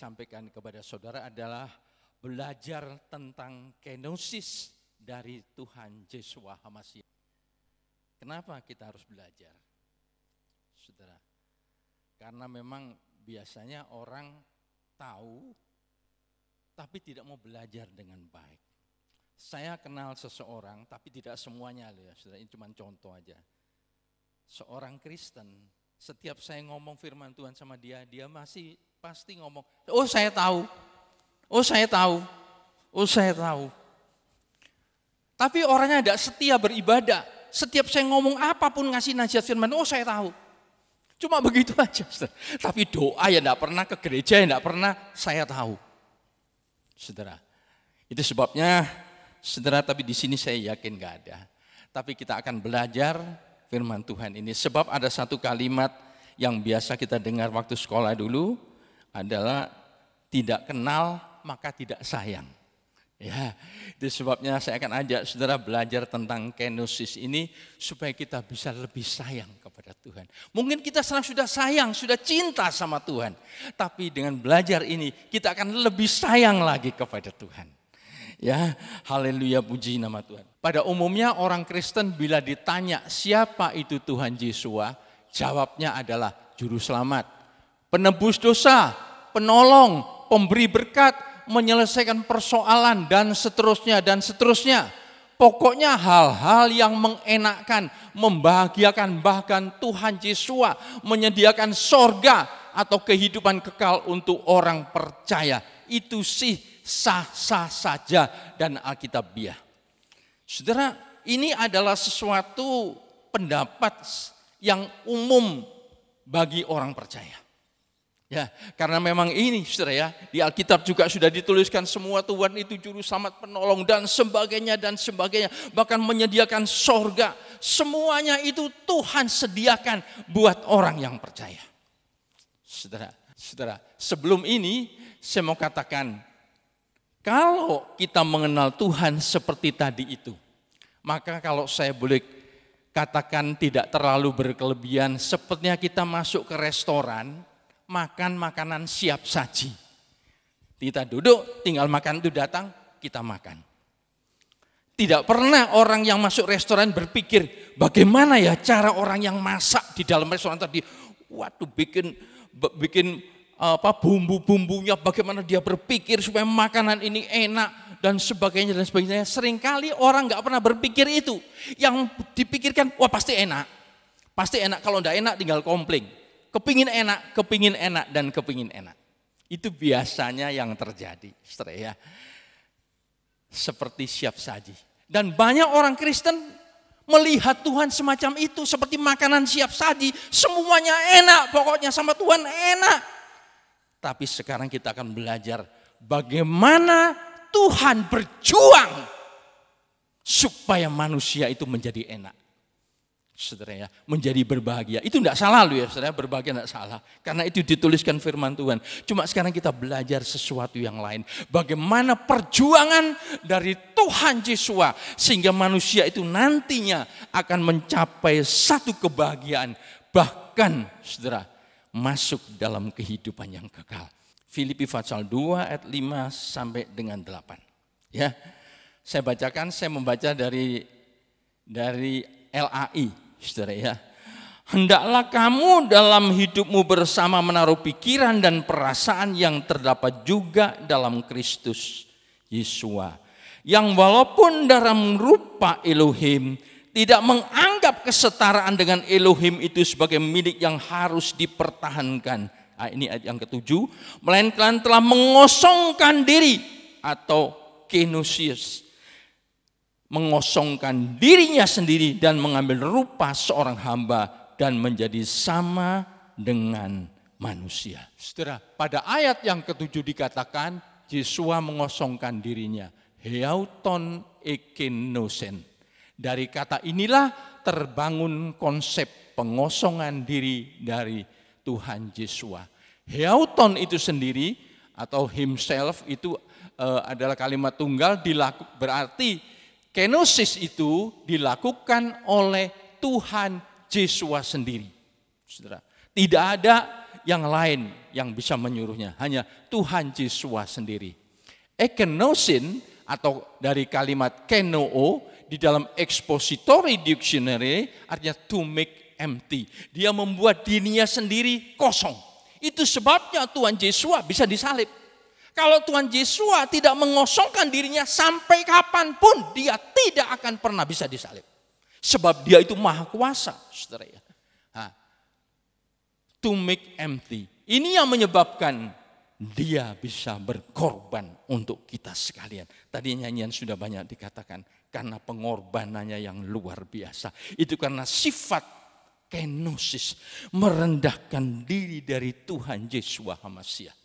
sampaikan kepada saudara adalah belajar tentang kenosis dari Tuhan Yeshua HaMashiach. Kenapa kita harus belajar, saudara? Karena memang biasanya orang tahu, tapi tidak mau belajar dengan baik. Saya kenal seseorang, tapi tidak semuanya loh ya, saudara. Ini cuma contoh aja. Seorang Kristen, setiap saya ngomong firman Tuhan sama dia, dia masih pasti ngomong, oh saya tahu, oh saya tahu, oh saya tahu. Tapi orangnya tidak setia beribadah. Setiap saya ngomong apapun ngasih nasihat firman, oh saya tahu. Cuma begitu aja. Tapi doa ya tidak pernah, ke gereja ya tidak pernah, saya tahu. Saudara, itu sebabnya, saudara, tapi di sini saya yakin gak ada. Tapi kita akan belajar firman Tuhan ini. Sebab ada satu kalimat yang biasa kita dengar waktu sekolah dulu, adalah tidak kenal maka tidak sayang. Ya, itu sebabnya saya akan ajak saudara belajar tentang kenosis ini supaya kita bisa lebih sayang kepada Tuhan. Mungkin kita sekarang sudah sayang, sudah cinta sama Tuhan, tapi dengan belajar ini kita akan lebih sayang lagi kepada Tuhan. Ya, haleluya, puji nama Tuhan. Pada umumnya orang Kristen bila ditanya siapa itu Tuhan Yeshua, jawabnya adalah juru selamat, penebus dosa, penolong, pemberi berkat, menyelesaikan persoalan dan seterusnya dan seterusnya. Pokoknya hal-hal yang mengenakkan, membahagiakan, bahkan Tuhan Yeshua menyediakan sorga atau kehidupan kekal untuk orang percaya. Itu sih sah-sah saja dan alkitabiah. Saudara, ini adalah sesuatu pendapat yang umum bagi orang percaya. Ya, karena memang ini saudara ya, di Alkitab juga sudah dituliskan semua Tuhan itu juru selamat, penolong dan sebagainya, bahkan menyediakan sorga. Semuanya itu Tuhan sediakan buat orang yang percaya. Saudara, sebelum ini saya mau katakan, kalau kita mengenal Tuhan seperti tadi itu, maka kalau saya boleh katakan tidak terlalu berkelebihan, sepertinya kita masuk ke restoran, makan makanan siap saji. Kita duduk, tinggal makan itu datang, kita makan. Tidak pernah orang yang masuk restoran berpikir, bagaimana ya cara orang yang masak di dalam restoran tadi. Waduh, bikin bumbu-bumbunya, bagaimana dia berpikir supaya makanan ini enak dan sebagainya dan sebagainya. Seringkali orang nggak pernah berpikir itu. Yang dipikirkan, wah pasti enak. Pasti enak, kalau enggak enak tinggal komplain. Kepingin enak, dan kepingin enak. Itu biasanya yang terjadi, saudara ya. Seperti siap saji. Dan banyak orang Kristen melihat Tuhan semacam itu, seperti makanan siap saji. Semuanya enak, pokoknya sama Tuhan enak. Tapi sekarang kita akan belajar bagaimana Tuhan berjuang supaya manusia itu menjadi enak. Saudara ya, menjadi berbahagia. Itu tidak salah loh ya, saudara, berbahagia tidak salah. Karena itu dituliskan firman Tuhan. Cuma sekarang kita belajar sesuatu yang lain. Bagaimana perjuangan dari Tuhan Yeshua sehingga manusia itu nantinya akan mencapai satu kebahagiaan. Bahkan saudara, masuk dalam kehidupan yang kekal. Filipi pasal 2 ayat 5 sampai dengan 8. Ya, saya bacakan, saya membaca dari LAI. Saudara ya, hendaklah kamu dalam hidupmu bersama menaruh pikiran dan perasaan yang terdapat juga dalam Kristus Yeshua, yang walaupun dalam rupa Elohim tidak menganggap kesetaraan dengan Elohim itu sebagai milik yang harus dipertahankan. Nah, ini ayat yang ke-7, melainkan telah mengosongkan diri atau kenosis, mengosongkan dirinya sendiri dan mengambil rupa seorang hamba dan menjadi sama dengan manusia. Saudara, pada ayat yang ke-7 dikatakan Yeshua mengosongkan dirinya. Heauton ekenosen. Dari kata inilah terbangun konsep pengosongan diri dari Tuhan Yeshua. Heauton itu sendiri atau himself itu adalah kalimat tunggal, berarti kenosis itu dilakukan oleh Tuhan Yeshua sendiri. Saudara, tidak ada yang lain yang bisa menyuruhnya, hanya Tuhan Yesus sendiri. Ekenosin atau dari kalimat kenoo di dalam expository dictionary artinya to make empty. Dia membuat dirinya sendiri kosong. Itu sebabnya Tuhan Yesus bisa disalib. Kalau Tuhan Yesus tidak mengosongkan dirinya sampai kapanpun dia tidak akan pernah bisa disalib. Sebab dia itu maha kuasa, saudara ya. To make empty. Ini yang menyebabkan dia bisa berkorban untuk kita sekalian. Tadi nyanyian sudah banyak dikatakan. Karena pengorbanannya yang luar biasa. Itu karena sifat kenosis. Merendahkan diri dari Tuhan Yeshua HaMashiach.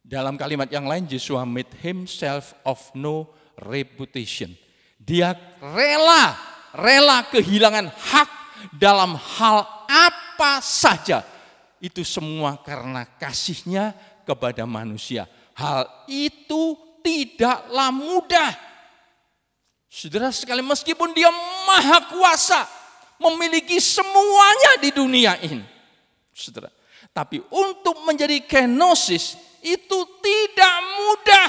Dalam kalimat yang lain, Yeshua made himself of no reputation. Dia rela kehilangan hak dalam hal apa saja. Itu semua karena kasihnya kepada manusia. Hal itu tidaklah mudah. Saudara sekalian, meskipun dia maha kuasa, memiliki semuanya di dunia ini. Saudara, tapi untuk menjadi kenosis itu tidak mudah.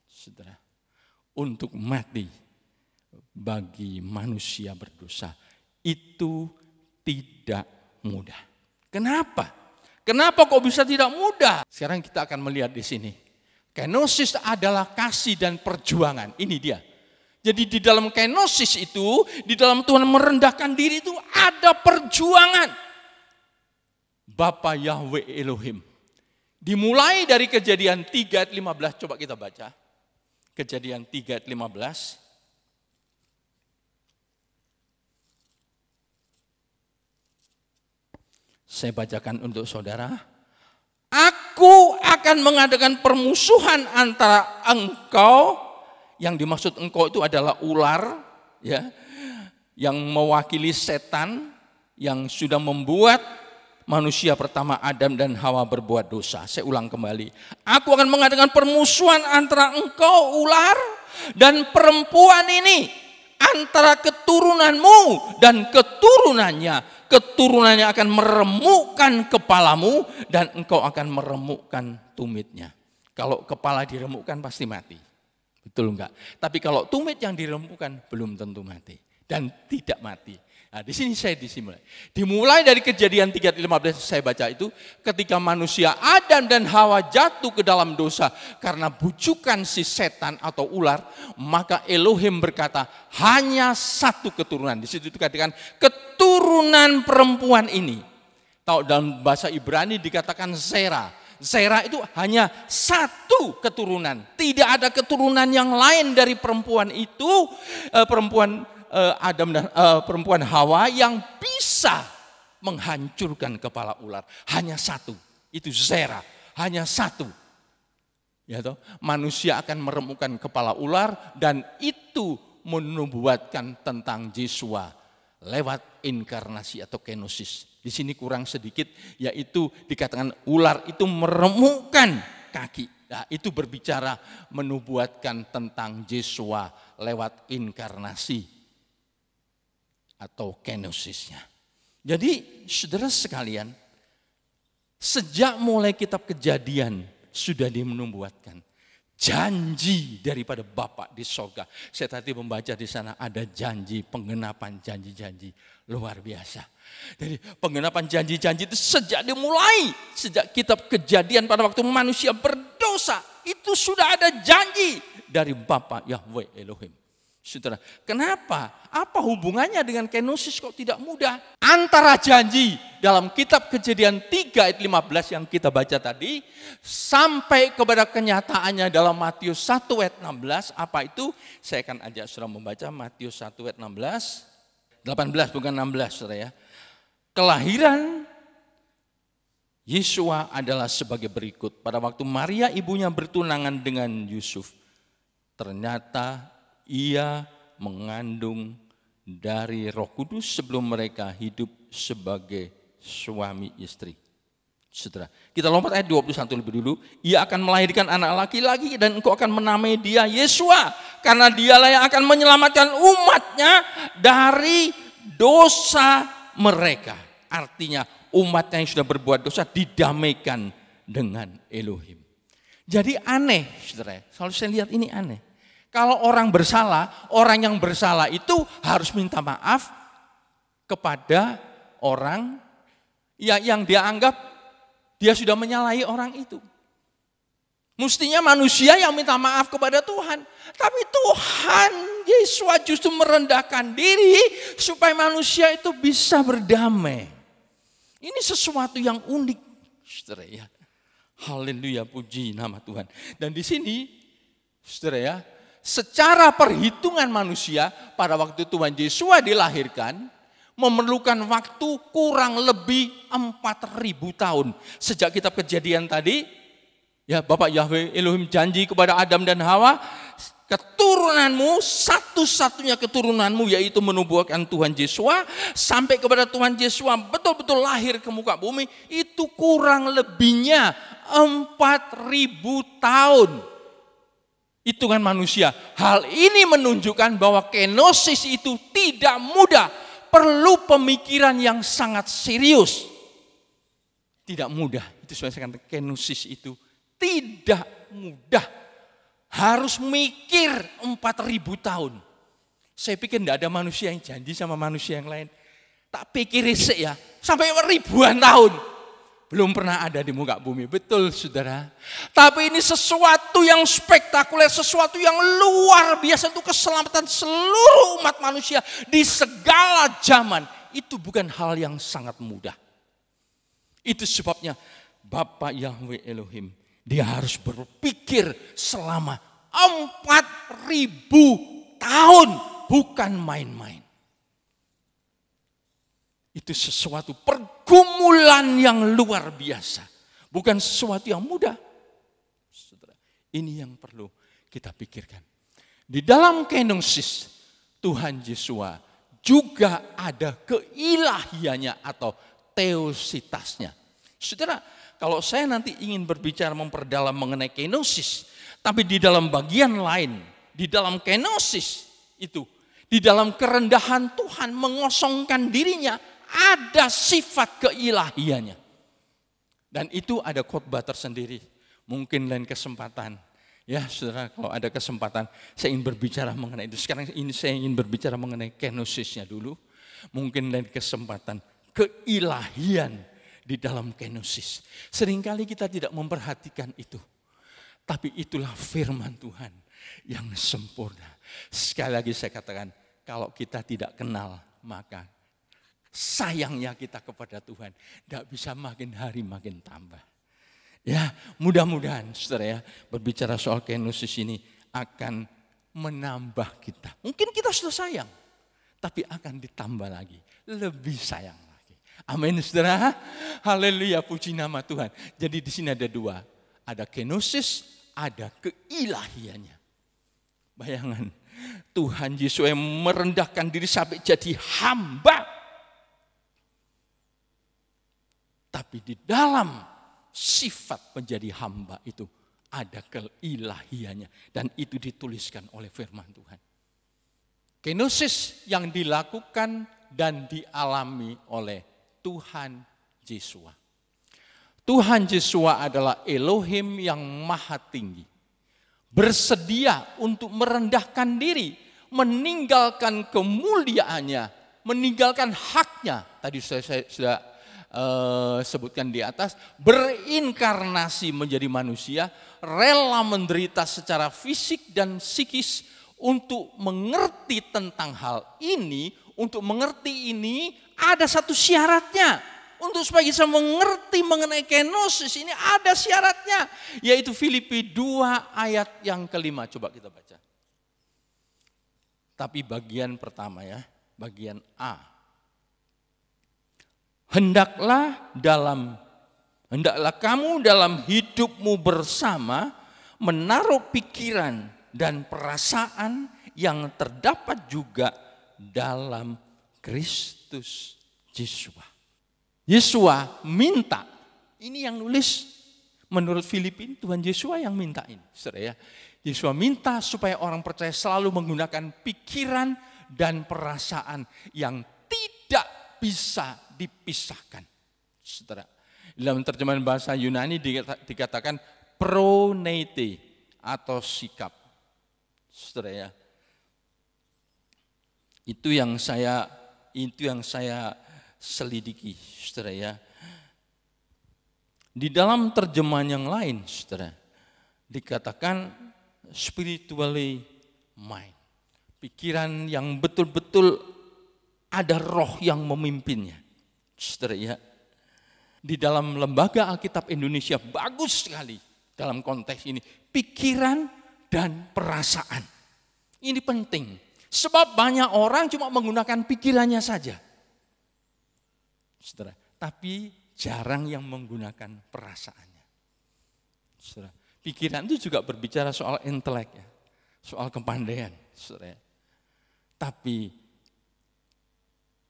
Saudara, untuk mati bagi manusia berdosa itu tidak mudah. Kenapa? Kenapa kok bisa tidak mudah? Sekarang kita akan melihat di sini. Kenosis adalah kasih dan perjuangan. Ini dia. Jadi di dalam kenosis itu, di dalam Tuhan merendahkan diri itu ada perjuangan. Bapa Yahweh Elohim. Dimulai dari Kejadian 3 ayat 15, coba kita baca. Kejadian 3 ayat 15. Saya bacakan untuk saudara. Aku akan mengadakan permusuhan antara engkau, yang dimaksud engkau itu adalah ular, ya, yang mewakili setan yang sudah membuat manusia pertama Adam dan Hawa berbuat dosa. Saya ulang kembali. Aku akan mengadakan permusuhan antara engkau ular dan perempuan ini, antara keturunanmu dan keturunannya. Keturunannya akan meremukkan kepalamu dan engkau akan meremukkan tumitnya. Kalau kepala diremukkan pasti mati. Betul enggak? Tapi kalau tumit yang diremukkan belum tentu mati dan tidak mati. Nah, di sini saya disimulai. Dimulai dari Kejadian 3:15 saya baca itu, ketika manusia Adam dan Hawa jatuh ke dalam dosa karena bujukan si setan atau ular, maka Elohim berkata, hanya satu keturunan. Di situ dikatakan keturunan perempuan ini. Tahu dalam bahasa Ibrani dikatakan Zera. Zera itu hanya satu keturunan. Tidak ada keturunan yang lain dari perempuan itu, perempuan Adam dan perempuan Hawa yang bisa menghancurkan kepala ular. Hanya satu, itu Zera, hanya satu. Ya toh, manusia akan meremukkan kepala ular dan itu menubuatkan tentang Yeshua lewat inkarnasi atau kenosis. Di sini kurang sedikit, yaitu dikatakan ular itu meremukkan kaki. Nah, itu berbicara menubuatkan tentang Yeshua lewat inkarnasi atau kenosisnya. Jadi saudara sekalian, sejak mulai kitab Kejadian sudah dimenubuatkan janji daripada Bapa di sorga. Saya tadi membaca di sana ada janji, penggenapan janji-janji luar biasa. Jadi penggenapan janji-janji itu sejak dimulai, sejak kitab Kejadian pada waktu manusia berdosa, itu sudah ada janji dari Bapa Yahweh Elohim. Saudara, kenapa? Apa hubungannya dengan kenosis kok tidak mudah? Antara janji dalam kitab Kejadian 3 ayat 15 yang kita baca tadi, sampai kepada kenyataannya dalam Matius 1 ayat 16, apa itu? Saya akan ajak saudara membaca Matius 1 ayat 16, 18 bukan 16 saudara ya. Kelahiran Yeshua adalah sebagai berikut. Pada waktu Maria ibunya bertunangan dengan Yusuf, ternyata ia mengandung dari Roh Kudus sebelum mereka hidup sebagai suami istri. Saudara, kita lompat ayat 21 lebih dulu. Ia akan melahirkan anak laki-laki dan engkau akan menamai dia Yeshua, karena dialah yang akan menyelamatkan umatnya dari dosa mereka. Artinya umatnya yang sudah berbuat dosa didamaikan dengan Elohim. Jadi aneh, saudara. Kalau saya lihat ini aneh. Kalau orang yang bersalah itu harus minta maaf kepada orang yang dia anggap dia sudah menyalahi orang itu. Mestinya manusia yang minta maaf kepada Tuhan. Tapi Tuhan Yesus justru merendahkan diri supaya manusia itu bisa berdamai. Ini sesuatu yang unik, saudara ya. Haleluya, puji nama Tuhan. Dan di sini, saudara ya, secara perhitungan manusia pada waktu Tuhan Yesus dilahirkan, memerlukan waktu kurang lebih 4.000 tahun. Sejak kitab Kejadian tadi, ya Bapak Yahweh Elohim janji kepada Adam dan Hawa, keturunanmu, satu-satunya keturunanmu yaitu menubuhkan Tuhan Yesus, sampai kepada Tuhan Yesus betul-betul lahir ke muka bumi, itu kurang lebihnya 4.000 tahun. Hitungan manusia. Hal ini menunjukkan bahwa kenosis itu tidak mudah, perlu pemikiran yang sangat serius. Tidak mudah, itu saya katakan kenosis itu tidak mudah. Harus mikir 4.000 tahun. Saya pikir tidak ada manusia yang janji sama manusia yang lain. Tak pikir sih ya, sampai ribuan tahun. Belum pernah ada di muka bumi, betul saudara. Tapi ini sesuatu yang spektakuler, sesuatu yang luar biasa untuk keselamatan seluruh umat manusia di segala zaman. Itu bukan hal yang sangat mudah. Itu sebabnya Bapa Yahweh Elohim, dia harus berpikir selama 4.000 tahun, bukan main-main. Itu sesuatu pergumulan yang luar biasa. Bukan sesuatu yang mudah. Saudara, ini yang perlu kita pikirkan. Di dalam kenosis, Tuhan Yesus juga ada keilahiannya atau teositasnya. Saudara, kalau saya nanti ingin berbicara memperdalam mengenai kenosis, tapi di dalam bagian lain, di dalam kenosis itu, di dalam kerendahan Tuhan mengosongkan dirinya, ada sifat keilahiannya. Dan itu ada khotbah tersendiri. Mungkin lain kesempatan. Ya saudara, kalau ada kesempatan saya ingin berbicara mengenai itu. Sekarang ini saya ingin berbicara mengenai kenosisnya dulu. Mungkin lain kesempatan keilahian di dalam kenosis. Seringkali kita tidak memperhatikan itu. Tapi itulah firman Tuhan yang sempurna. Sekali lagi saya katakan, kalau kita tidak kenal, maka sayangnya kita kepada Tuhan tidak bisa makin hari makin tambah. Ya, mudah-mudahan saudara ya, berbicara soal kenosis ini akan menambah kita. Mungkin kita sudah sayang, tapi akan ditambah lagi, lebih sayang lagi. Amin saudara. Haleluya, puji nama Tuhan. Jadi di sini ada dua, ada kenosis, ada keilahiannya. Bayangan Tuhan Yesus yang merendahkan diri sampai jadi hamba. Tapi di dalam sifat menjadi hamba itu ada keilahiannya. Dan itu dituliskan oleh firman Tuhan. Kenosis yang dilakukan dan dialami oleh Tuhan Yesus. Tuhan Yesus adalah Elohim yang maha tinggi. Bersedia untuk merendahkan diri. Meninggalkan kemuliaannya. Meninggalkan haknya. Tadi saya sudah sebutkan di atas, berinkarnasi menjadi manusia, rela menderita secara fisik dan psikis untuk mengerti tentang hal ini. Untuk mengerti ini ada satu syaratnya. Untuk supaya bisa mengerti mengenai kenosis ini ada syaratnya, yaitu Filipi 2 ayat yang kelima. Coba kita baca. Tapi bagian pertama ya, bagian A. Hendaklah kamu dalam hidupmu bersama menaruh pikiran dan perasaan yang terdapat juga dalam Kristus Yesus. Yesus minta, ini yang nulis menurut Filipi, Tuhan Yesus yang minta ini. Saudara ya, Yesus minta supaya orang percaya selalu menggunakan pikiran dan perasaan yang tidak bisa dipisahkan. Saudara, dalam terjemahan bahasa Yunani dikatakan proneite atau sikap. Saudara ya. Itu yang saya selidiki, saudara ya. Di dalam terjemahan yang lain, saudara, dikatakan spiritually mind. Pikiran yang betul-betul ada roh yang memimpinnya. Saudara ya. Di dalam Lembaga Alkitab Indonesia bagus sekali dalam konteks ini. Pikiran dan perasaan. Ini penting. Sebab banyak orang cuma menggunakan pikirannya saja. Saudara, tapi jarang yang menggunakan perasaannya. Saudara, pikiran itu juga berbicara soal intelek ya, soal kepandaian, saudara. Tapi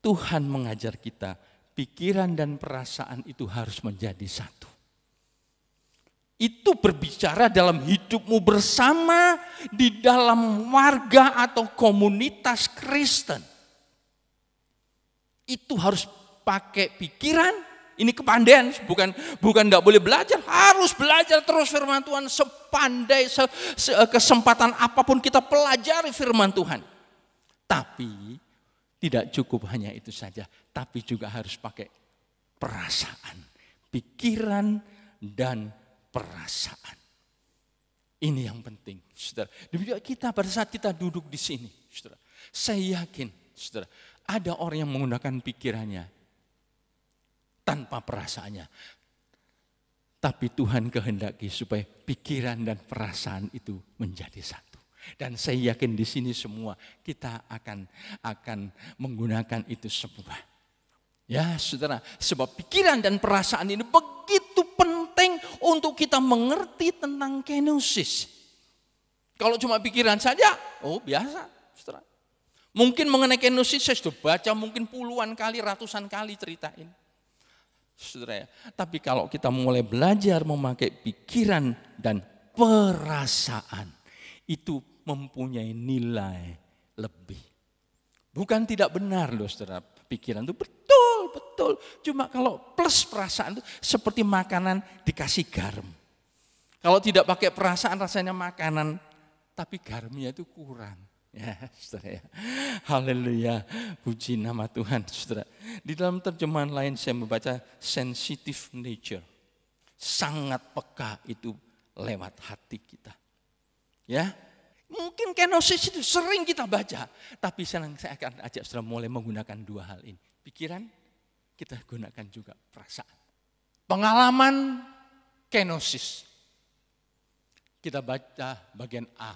Tuhan mengajar kita, pikiran dan perasaan itu harus menjadi satu. Itu berbicara dalam hidupmu bersama di dalam warga atau komunitas Kristen. Itu harus pakai pikiran, ini kepandaian, bukan enggak boleh belajar, harus belajar terus firman Tuhan sepandai kesempatan apapun kita pelajari firman Tuhan. Tapi tidak cukup hanya itu saja, tapi juga harus pakai perasaan, pikiran dan perasaan. Ini yang penting, saudara. Demikian kita pada saat kita duduk di sini, saudara. Saya yakin, saudara, ada orang yang menggunakan pikirannya tanpa perasaannya. Tapi Tuhan kehendaki supaya pikiran dan perasaan itu menjadi satu. Dan saya yakin di sini semua kita akan menggunakan itu semua. Ya saudara, sebab pikiran dan perasaan ini begitu penting untuk kita mengerti tentang kenosis. Kalau cuma pikiran saja, biasa saudara. Mungkin mengenai kenosis saya sudah baca mungkin puluhan kali, ratusan kali ceritain. Saudara ya. Tapi kalau kita mulai belajar memakai pikiran dan perasaan, itu mempunyai nilai lebih. Bukan tidak benar loh saudara, pikiran itu betul. Cuma kalau plus perasaan itu seperti makanan dikasih garam. Kalau tidak pakai perasaan rasanya makanan, tapi garamnya itu kurang. Ya, saudara ya. Haleluya, puji nama Tuhan, saudara. Di dalam terjemahan lain saya membaca sensitive nature. Sangat peka itu lewat hati kita. Ya, mungkin kenosis itu sering kita baca, tapi saya akan ajak saudara mulai menggunakan dua hal ini. Pikiran, kita gunakan juga perasaan. Pengalaman kenosis. Kita baca bagian A.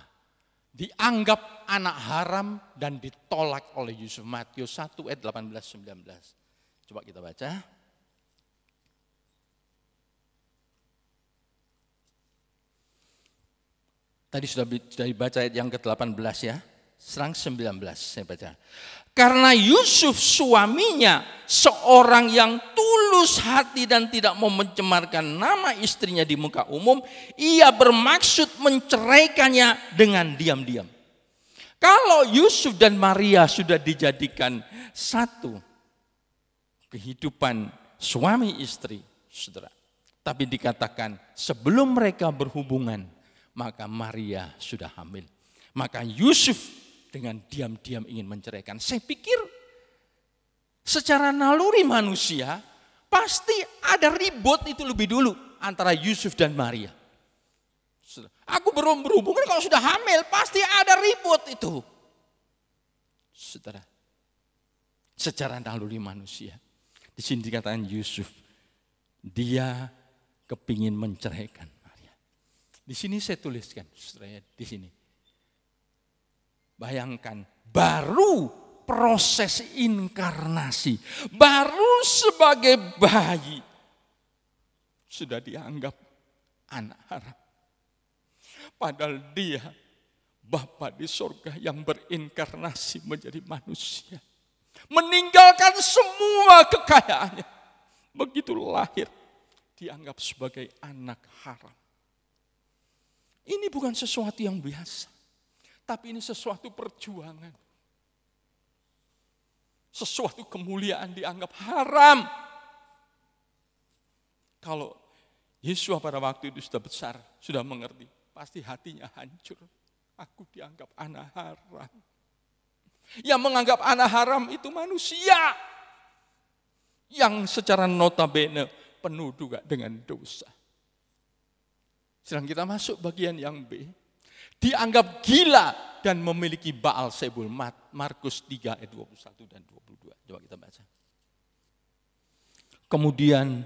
Dianggap anak haram dan ditolak oleh Yusuf. Matius 1 ayat 18-19. Coba kita baca. Tadi sudah dibaca ayat yang ke-18 ya. Serang 19 saya baca. Karena Yusuf suaminya seorang yang tulus hati dan tidak mau mencemarkan nama istrinya di muka umum, ia bermaksud menceraikannya dengan diam-diam. Kalau Yusuf dan Maria sudah dijadikan satu kehidupan suami istri, saudara. Tapi dikatakan sebelum mereka berhubungan, maka Maria sudah hamil. Maka Yusuf dengan diam-diam ingin menceraikan. Saya pikir secara naluri manusia pasti ada ribut itu lebih dulu antara Yusuf dan Maria. Aku belum berhubungan kalau sudah hamil pasti ada ribut itu. Saudara, secara naluri manusia. Di sini dikatakan Yusuf, dia kepingin menceraikan Maria. Di sini saya tuliskan, saudara, di sini. Bayangkan, baru proses inkarnasi, baru sebagai bayi, sudah dianggap anak haram. Padahal dia, Bapa di surga yang berinkarnasi menjadi manusia. Meninggalkan semua kekayaannya. Begitu lahir, dianggap sebagai anak haram. Ini bukan sesuatu yang biasa. Tapi ini sesuatu perjuangan. Sesuatu kemuliaan dianggap haram. Kalau Yesua pada waktu itu sudah besar, sudah mengerti, pasti hatinya hancur. Aku dianggap anak haram. Yang menganggap anak haram itu manusia. Yang secara notabene penuh juga dengan dosa. Sedang kita masuk bagian yang B. Dianggap gila dan memiliki Baal Zebul. Markus 3 ayat 21 dan 22. Coba kita baca. Kemudian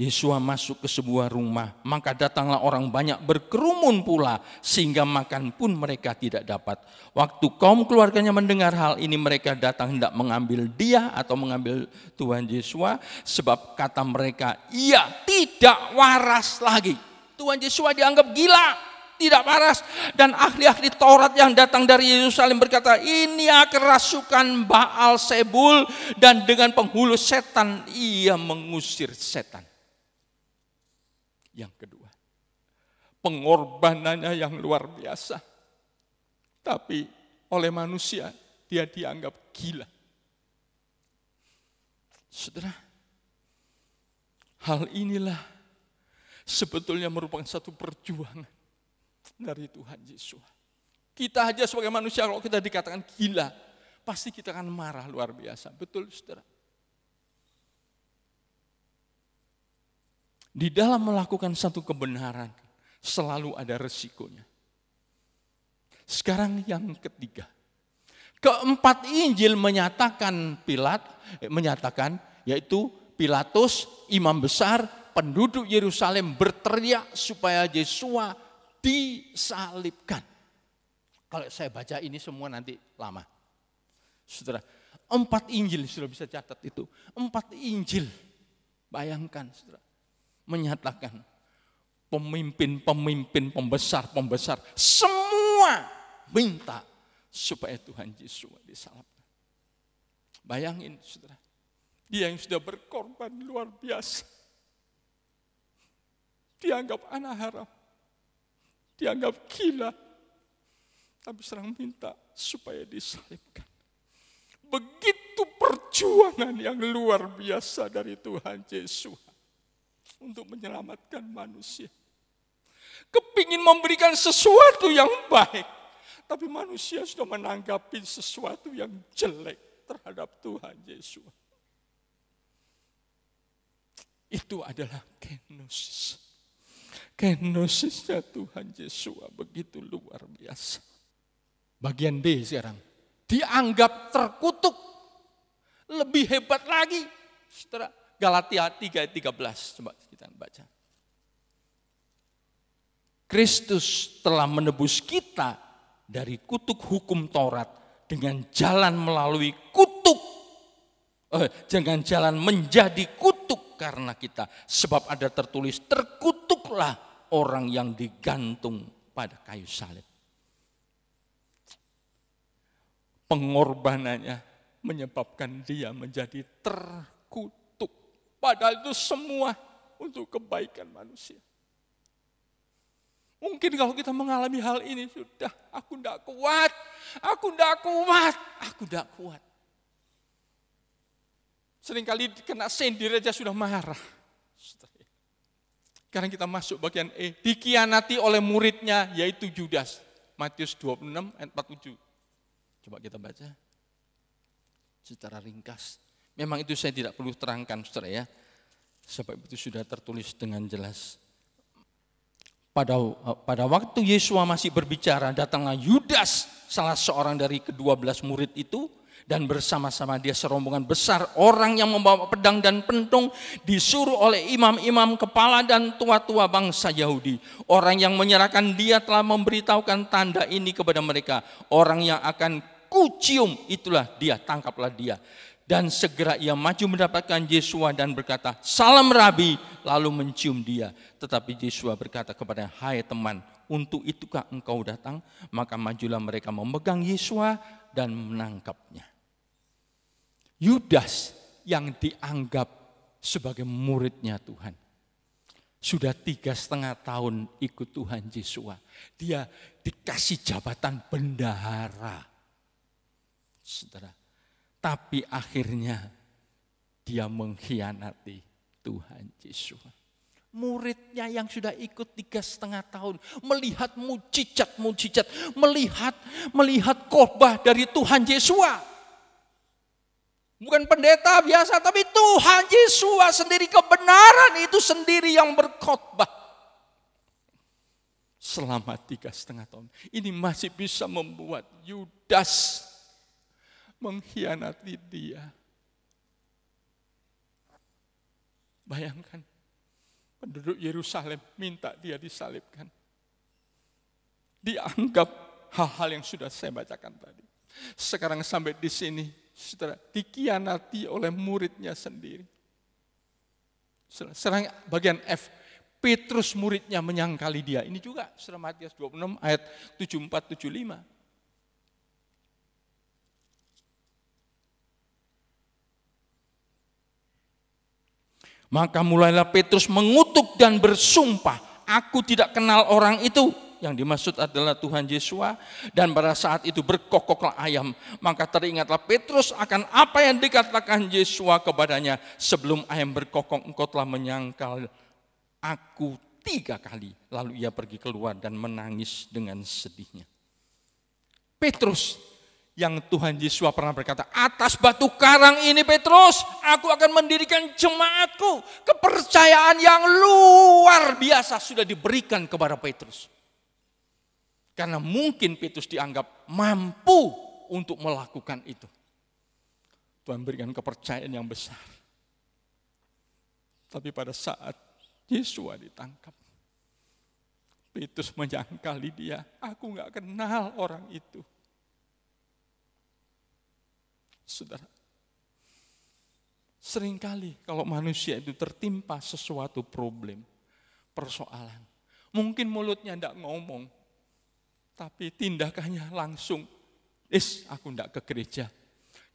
Yesua masuk ke sebuah rumah, maka datanglah orang banyak berkerumun pula, sehingga makan pun mereka tidak dapat. Waktu kaum keluarganya mendengar hal ini, mereka datang hendak mengambil dia atau mengambil Tuhan Yesua, sebab kata mereka, ia tidak waras lagi. Tuhan Yesua dianggap gila, tidak waras. Dan ahli-ahli Taurat yang datang dari Yerusalem berkata, ini kerasukan Baal Zebul, dan dengan penghulu setan ia mengusir setan. Yang kedua, pengorbanannya yang luar biasa. Tapi oleh manusia dia dianggap gila. Saudara, hal inilah sebetulnya merupakan satu perjuangan dari Tuhan Yesus. Kita aja sebagai manusia kalau kita dikatakan gila, pasti kita akan marah luar biasa. Betul, saudara? Di dalam melakukan satu kebenaran selalu ada resikonya. Sekarang yang ketiga. Keempat Injil menyatakan yaitu Pilatus, imam besar, penduduk Yerusalem berteriak supaya Yesua disalibkan. Kalau saya baca ini semua nanti lama. Saudara, 4 Injil sudah bisa catat itu. 4 Injil. Bayangkan, saudara. Menyatakan pemimpin, pembesar semua minta supaya Tuhan Yesus disalibkan. Bayangin, saudara, dia yang sudah berkorban luar biasa, dianggap anak haram, dianggap gila, tapi serang minta supaya disalibkan. Begitu perjuangan yang luar biasa dari Tuhan Yesus untuk menyelamatkan manusia. Kepingin memberikan sesuatu yang baik, tapi manusia sudah menanggapi sesuatu yang jelek terhadap Tuhan Yesus. Itu adalah kenosis. Kenosisnya Tuhan Yesus begitu luar biasa. Bagian B sekarang. Dianggap terkutuk. Lebih hebat lagi. Saudara, Galatia 3:13, coba kita baca. Kristus telah menebus kita dari kutuk hukum Taurat dengan jalan melalui kutuk. Jangan jalan menjadi kutuk karena kita. Sebab ada tertulis, terkutuklah orang yang digantung pada kayu salib. Pengorbanannya menyebabkan dia menjadi terkutuk. Padahal itu semua untuk kebaikan manusia. Mungkin kalau kita mengalami hal ini, sudah, aku tidak kuat. Seringkali kena sindir aja sudah marah. Sekarang kita masuk bagian E. Dikhianati oleh muridnya, yaitu Yudas. Matius 26 ayat 47. Coba kita baca secara ringkas. Memang itu saya tidak perlu terangkan, saudara ya. Sebab itu sudah tertulis dengan jelas. Pada waktu Yesus masih berbicara, datanglah Yudas, salah seorang dari ke-12 murid itu, dan bersama-sama dia serombongan besar orang yang membawa pedang dan pentung, disuruh oleh imam-imam kepala dan tua-tua bangsa Yahudi. Orang yang menyerahkan dia telah memberitahukan tanda ini kepada mereka. Orang yang akan kucium, itulah dia, tangkaplah dia. Dan segera ia maju mendapatkan Yesua dan berkata, salam Rabi, lalu mencium dia. Tetapi Yesua berkata kepada, hai teman, untuk itukah engkau datang? Maka majulah mereka memegang Yesua dan menangkapnya. Yudas yang dianggap sebagai muridnya Tuhan. Sudah 3,5 tahun ikut Tuhan Yesua. Dia dikasih jabatan bendahara. Saudara. Tapi akhirnya dia mengkhianati Tuhan Yesus. Muridnya yang sudah ikut 3,5 tahun, melihat mujizat, melihat khotbah dari Tuhan Yesua. Bukan pendeta biasa, tapi Tuhan Yesua sendiri, kebenaran itu sendiri yang berkhotbah. Selama 3,5 tahun. Ini masih bisa membuat Yudas mengkhianati dia. Bayangkan, penduduk Yerusalem minta dia disalibkan. Dianggap hal-hal yang sudah saya bacakan tadi. Sekarang sampai di sini, saudara, dikhianati oleh muridnya sendiri. Sekarang bagian F, Petrus muridnya menyangkali dia. Ini juga saudara, Matius 26 ayat 74-75. Maka mulailah Petrus mengutuk dan bersumpah, aku tidak kenal orang itu. Yang dimaksud adalah Tuhan Yesua. Dan pada saat itu berkokoklah ayam. Maka teringatlah Petrus akan apa yang dikatakan Yesua kepadanya. Sebelum ayam berkokok, engkau telah menyangkal aku 3 kali. Lalu ia pergi keluar dan menangis dengan sedihnya. Petrus, yang Tuhan Yesua pernah berkata, atas batu karang ini Petrus, aku akan mendirikan jemaatku. Kepercayaan yang luar biasa sudah diberikan kepada Petrus. Karena mungkin Petrus dianggap mampu untuk melakukan itu. Tuhan berikan kepercayaan yang besar. Tapi pada saat Yesua ditangkap, Petrus menyangkali dia, aku gak kenal orang itu. Saudara, seringkali kalau manusia itu tertimpa sesuatu problem, persoalan, mungkin mulutnya tidak ngomong, tapi tindakannya langsung, aku tidak ke gereja,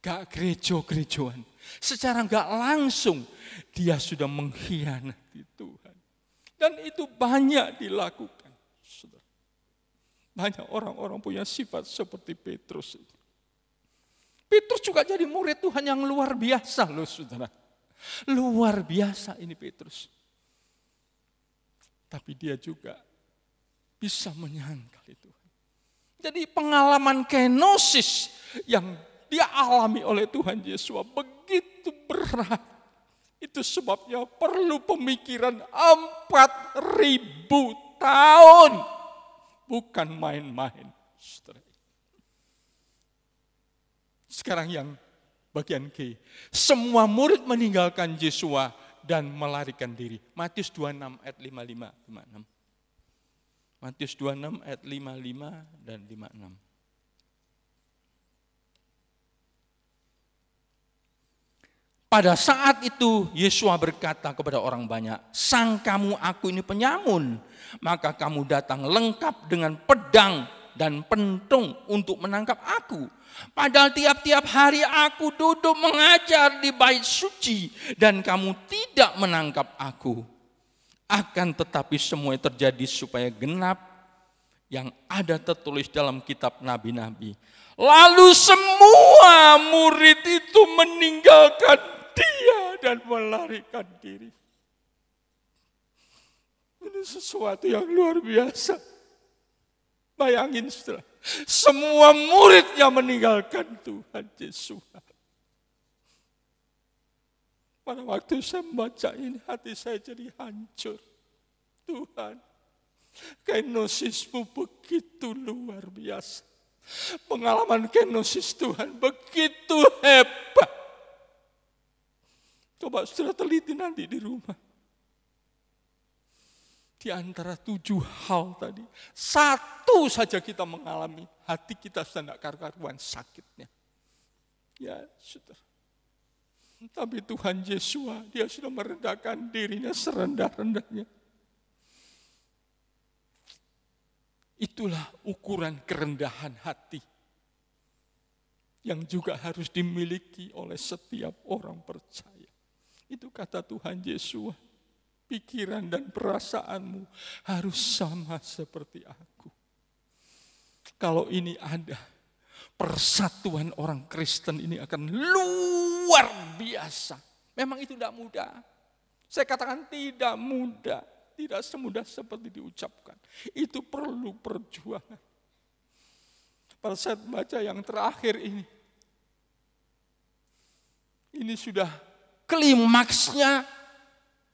gak gerejo-gerejoan. Secara gak langsung dia sudah mengkhianati Tuhan. Dan itu banyak dilakukan. Saudara. Banyak orang-orang punya sifat seperti Petrus. Petrus juga jadi murid Tuhan yang luar biasa loh saudara. Luar biasa ini Petrus. Tapi dia juga bisa menyangkal itu. Jadi pengalaman kenosis yang dia alami oleh Tuhan Yesus begitu berat. Itu sebabnya perlu pemikiran 4.000 tahun. Bukan main-main. Sekarang yang bagian G. Semua murid meninggalkan Yesua dan melarikan diri. Matius 26 ayat 55-56. Matius 26 ayat 55 dan 56. Pada saat itu Yesua berkata kepada orang banyak, sangkamu aku ini penyamun, maka kamu datang lengkap dengan pedang dan pentung untuk menangkap aku. Padahal tiap-tiap hari aku duduk mengajar di bait suci dan kamu tidak menangkap aku. Akan tetapi semua terjadi supaya genap yang ada tertulis dalam kitab nabi-nabi. Lalu semua murid itu meninggalkan dia dan melarikan diri. Ini sesuatu yang luar biasa. Bayangin setelah semua murid yang meninggalkan Tuhan Yesus. Pada waktu saya membaca ini, hati saya jadi hancur. Tuhan, kenosismu begitu luar biasa. Pengalaman kenosis Tuhan begitu hebat. Coba saudara teliti nanti di rumah. Di antara 7 hal tadi, 1 saja kita mengalami, hati kita sudah tidak karu-karuan sakitnya. Ya, saudara. Tapi Tuhan Yesua, dia sudah merendahkan dirinya serendah-rendahnya. Itulah ukuran kerendahan hati yang juga harus dimiliki oleh setiap orang percaya. Itu kata Tuhan Yesua, pikiran dan perasaanmu harus sama seperti aku. Kalau ini ada, persatuan orang Kristen ini akan luar biasa. Memang itu tidak mudah. Saya katakan tidak mudah, tidak semudah seperti diucapkan. Itu perlu perjuangan. Pada saat baca yang terakhir ini sudah klimaksnya,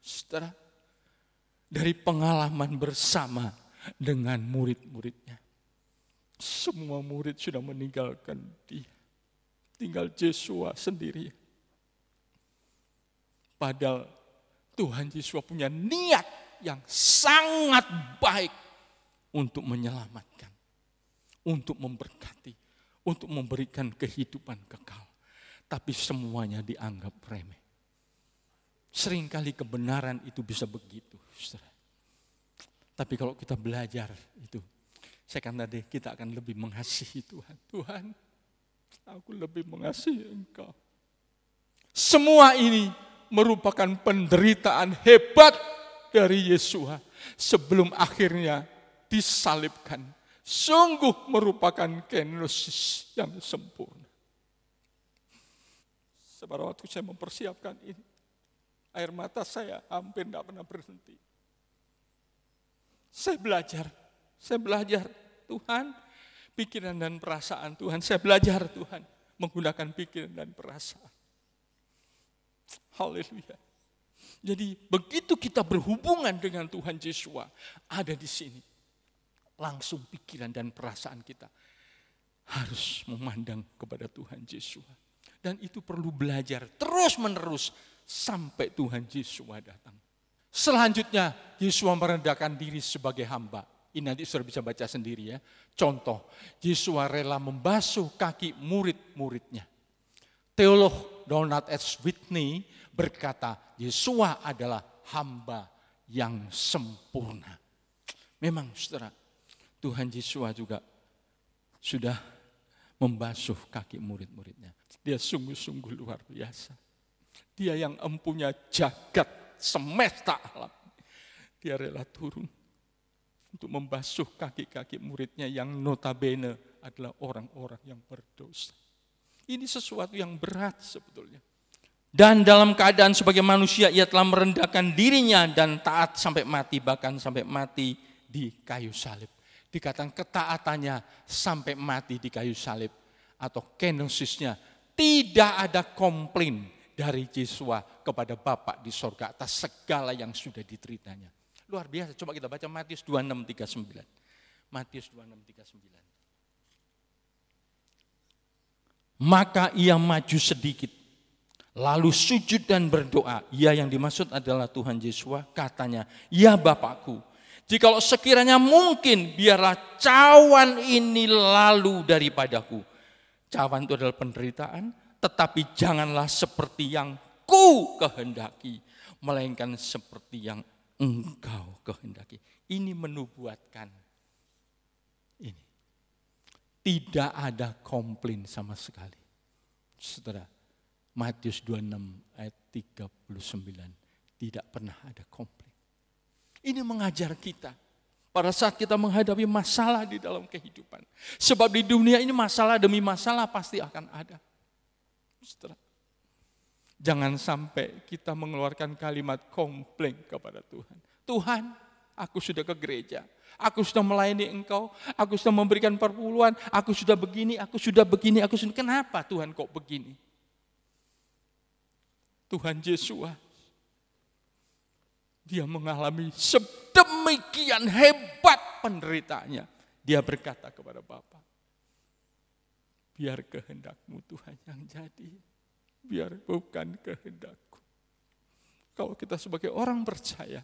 saudara, dari pengalaman bersama dengan murid-muridnya. Semua murid sudah meninggalkan dia. Tinggal Yesua sendiri. Padahal Tuhan Yesus punya niat yang sangat baik untuk menyelamatkan, untuk memberkati, untuk memberikan kehidupan kekal. Tapi semuanya dianggap remeh. Seringkali kebenaran itu bisa begitu, saudara. Tapi kalau kita belajar itu, saya katakan tadi kita akan lebih mengasihi Tuhan. Tuhan, aku lebih mengasihi Engkau. Semua ini merupakan penderitaan hebat dari Yesua sebelum akhirnya disalibkan. Sungguh merupakan kenosis yang sempurna. Pada waktu saya mempersiapkan ini, air mata saya hampir tidak pernah berhenti. Saya belajar Tuhan, pikiran dan perasaan Tuhan. Saya belajar Tuhan menggunakan pikiran dan perasaan. Haleluya. Jadi begitu kita berhubungan dengan Tuhan Yesua, ada di sini. Langsung pikiran dan perasaan kita harus memandang kepada Tuhan Yesua. Dan itu perlu belajar terus menerus sampai Tuhan Yesua datang. Selanjutnya Yesua merendahkan diri sebagai hamba. Ini nanti saudara bisa baca sendiri ya. Contoh, Yesua rela membasuh kaki murid-muridnya. Teolog Donald S. Whitney berkata, Yesua adalah hamba yang sempurna. Memang saudara, Tuhan Yesua juga sudah membasuh kaki murid-muridnya. Dia sungguh-sungguh luar biasa. Dia yang empunya jagat semesta alam. Dia rela turun untuk membasuh kaki-kaki muridnya yang notabene adalah orang-orang yang berdosa. Ini sesuatu yang berat sebetulnya. Dan dalam keadaan sebagai manusia ia telah merendahkan dirinya dan taat sampai mati, bahkan sampai mati di kayu salib. Dikatakan ketaatannya sampai mati di kayu salib atau kenosisnya, tidak ada komplain dari Yesua kepada Bapa di sorga atas segala yang sudah diteritanya. Luar biasa, coba kita baca Matius 26:39. Matius 26:39. Maka ia maju sedikit, lalu sujud dan berdoa. Ia yang dimaksud adalah Tuhan Yesua, katanya, ya Bapakku, jikalau sekiranya mungkin biarlah cawan ini lalu daripadaku. Cawan itu adalah penderitaan, tetapi janganlah seperti yang ku kehendaki, melainkan seperti yang engkau kehendaki. Ini menubuatkan ini. Tidak ada komplain sama sekali. Saudara, Matius 26 ayat 39, tidak pernah ada komplain. Ini mengajar kita pada saat kita menghadapi masalah di dalam kehidupan. Sebab di dunia ini masalah demi masalah pasti akan ada. Saudara, jangan sampai kita mengeluarkan kalimat komplain kepada Tuhan. Tuhan, aku sudah ke gereja, aku sudah melayani Engkau, aku sudah memberikan perpuluhan, aku sudah begini, aku sudah begini, aku sudah. Kenapa Tuhan kok begini? Tuhan Yesua, dia mengalami sedemikian hebat penderitaannya. Dia berkata kepada Bapa, biar kehendak-Mu Tuhan yang jadi, biar bukan kehendak-Ku. Kalau kita sebagai orang percaya,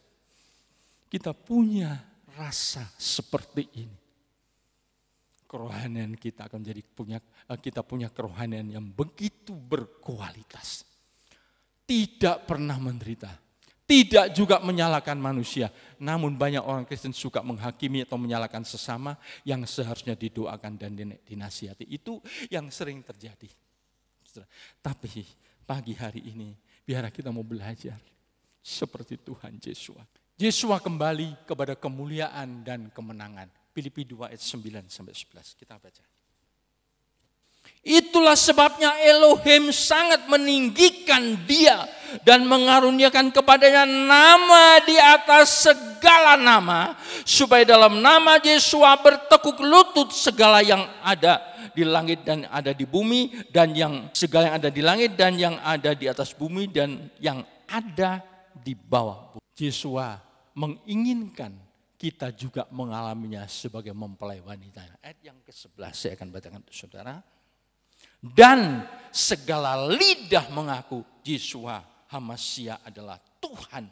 kita punya rasa seperti ini. Kerohanian kita akan kita punya kerohanian yang begitu berkualitas. Tidak pernah menderita, tidak juga menyalahkan manusia. Namun banyak orang Kristen suka menghakimi atau menyalahkan sesama yang seharusnya didoakan dan dinasihati. Itu yang sering terjadi. Tapi pagi hari ini biar kita mau belajar seperti Tuhan Yesua. Yesua kembali kepada kemuliaan dan kemenangan. Filipi 2 ayat 9-11. Kita baca. Itulah sebabnya Elohim sangat meninggikan dia dan mengaruniakan kepadanya nama di atas segala nama, supaya dalam nama Yesua bertekuk lutut segala yang ada di langit dan ada di bumi, dan yang segala yang ada di langit dan yang ada di atas bumi dan yang ada di bawah bumi. Yesua menginginkan kita juga mengalaminya sebagai mempelai wanita. Ayat yang ke-11 saya akan bacakan untuk saudara. Dan segala lidah mengaku Yeshua HaMashiach adalah Tuhan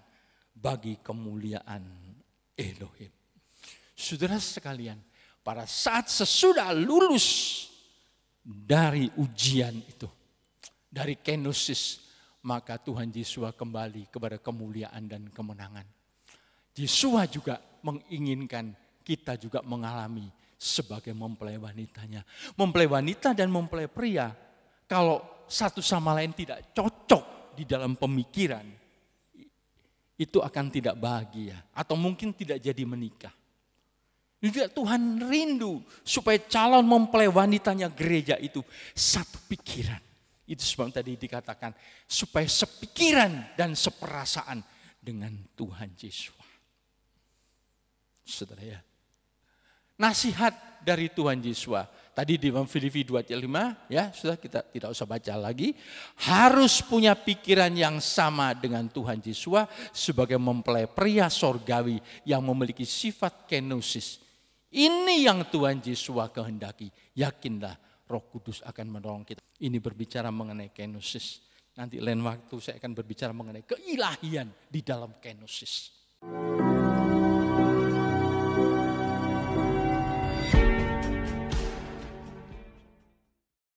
bagi kemuliaan Elohim. Saudara sekalian, pada saat sesudah lulus dari ujian itu, dari kenosis, maka Tuhan Yeshua kembali kepada kemuliaan dan kemenangan. Yeshua juga menginginkan kita juga mengalami sebagai mempelai wanitanya. Mempelai wanita dan mempelai pria, kalau satu sama lain tidak cocok di dalam pemikiran, itu akan tidak bahagia atau mungkin tidak jadi menikah. Juga Tuhan rindu supaya calon mempelai wanitanya gereja itu satu pikiran. Itu sebab tadi dikatakan supaya sepikiran dan seperasaan dengan Tuhan Yesus. Saudara ya, nasihat dari Tuhan Yesus tadi di Filipi 2:5 ya, sudah kita tidak usah baca lagi. Harus punya pikiran yang sama dengan Tuhan Yesus sebagai mempelai pria sorgawi yang memiliki sifat kenosis. Ini yang Tuhan Yesus kehendaki. Yakinlah Roh Kudus akan menolong kita. Ini berbicara mengenai kenosis. Nanti lain waktu saya akan berbicara mengenai keilahian di dalam kenosis.